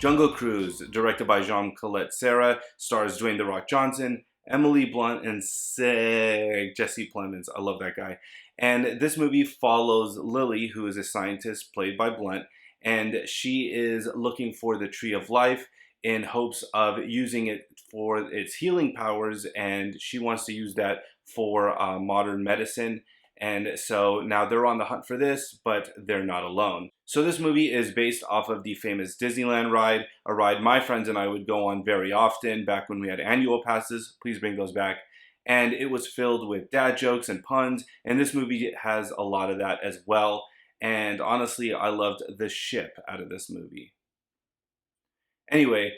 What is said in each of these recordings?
Jungle Cruise, directed by Jean-Colette Serra, stars Dwayne "The Rock" Johnson, Emily Blunt, and Jesse Plemons. I love that guy. And this movie follows Lily, who is a scientist played by Blunt, and she is looking for the Tree of Life in hopes of using it for its healing powers, and she wants to use that for modern medicine. And so now they're on the hunt for this, but they're not alone. So this movie is based off of the famous Disneyland ride, a ride my friends and I would go on very often back when we had annual passes. Please bring those back. And it was filled with dad jokes and puns, and this movie has a lot of that as well. And honestly, I loved the ship out of this movie. Anyway,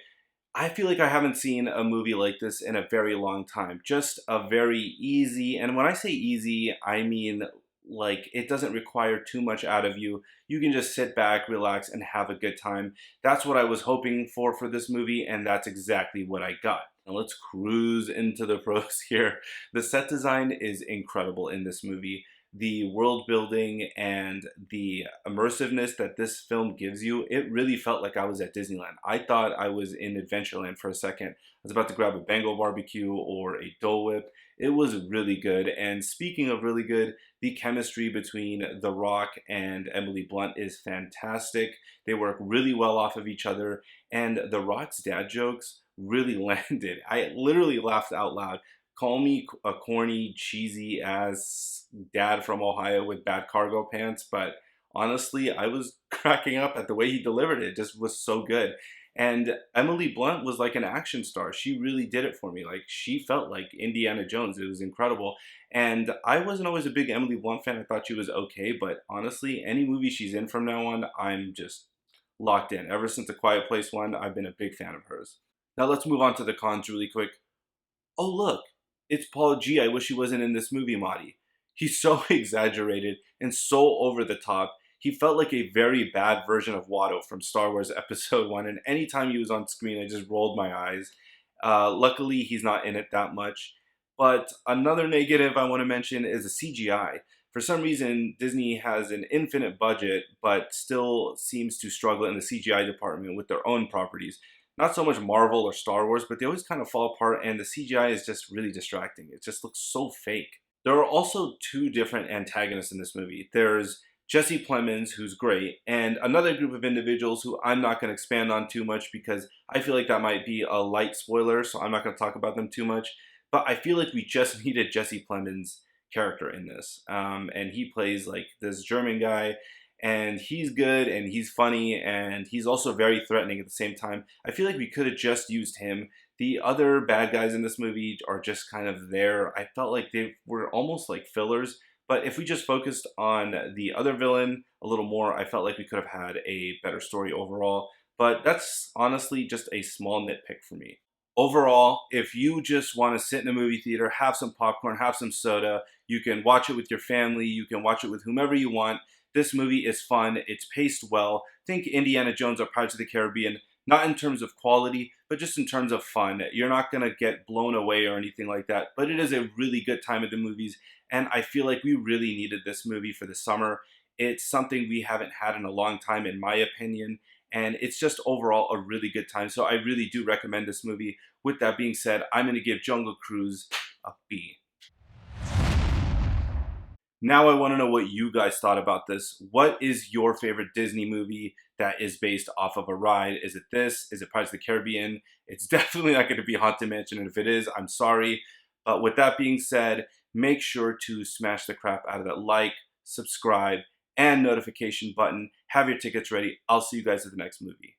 I feel like I haven't seen a movie like this in a very long time. Just a very easy, and when I say easy, I mean like it doesn't require too much out of you. You can just sit back, relax, and have a good time. That's what I was hoping for this movie, and that's exactly what I got. Now let's cruise into the pros here. The set design is incredible in this movie. The world building and the immersiveness that this film gives you, it really felt like I was at Disneyland. I thought I was in Adventureland for a second. I was about to grab a Bengal barbecue or a Dole Whip. It was really good. And speaking of really good, the chemistry between The Rock and Emily Blunt is fantastic. They work really well off of each other. And The Rock's dad jokes really landed. I literally laughed out loud. Call me a corny, cheesy ass dad from Ohio with bad cargo pants, but honestly, I was cracking up at the way he delivered it. It just was so good. And Emily Blunt was like an action star. She really did it for me. Like, she felt like Indiana Jones. It was incredible. And I wasn't always a big Emily Blunt fan. I thought she was okay, but honestly, any movie she's in from now on, I'm just locked in. Ever since A Quiet Place 1, I've been a big fan of hers. Now let's move on to the cons really quick. Oh, look, it's Paul G. I wish he wasn't in this movie, Marty. He's so exaggerated and so over the top. He felt like a very bad version of Watto from Star Wars Episode 1, and anytime he was on screen, I just rolled my eyes. Luckily, he's not in it that much. But another negative I want to mention is the CGI. For some reason, Disney has an infinite budget, but still seems to struggle in the CGI department with their own properties. Not so much Marvel or Star Wars, but they always kind of fall apart, and the CGI is just really distracting. It just looks so fake. There are also two different antagonists in this movie. There's Jesse Plemons, who's great, and another group of individuals who I'm not going to expand on too much because I feel like that might be a light spoiler, so I'm not going to talk about them too much. But I feel like we just needed Jesse Plemons' character in this. And he plays like this German guy, and he's good and he's funny and he's also very threatening at the same time. I feel like we could have just used him. The other bad guys in this movie are just kind of there. I felt like they were almost like fillers, but if we just focused on the other villain a little more, I felt like we could have had a better story overall. But that's honestly just a small nitpick for me. Overall, if you just want to sit in a movie theater, have some popcorn, have some soda, you can watch it with your family, you can watch it with whomever you want. This movie is fun, it's paced well. Think Indiana Jones or Pirates of the Caribbean, not in terms of quality, but just in terms of fun. You're not going to get blown away or anything like that, but it is a really good time at the movies, and I feel like we really needed this movie for the summer. It's something we haven't had in a long time, in my opinion, and it's just overall a really good time. So I really do recommend this movie. With that being said, I'm going to give Jungle Cruise a B. Now I want to know what you guys thought about this. What is your favorite Disney movie that is based off of a ride? Is it this? Is it Pirates of the Caribbean? It's definitely not going to be Haunted Mansion, and if it is, I'm sorry. But with that being said, make sure to smash the crap out of that like, subscribe, and notification button. Have your tickets ready. I'll see you guys at the next movie.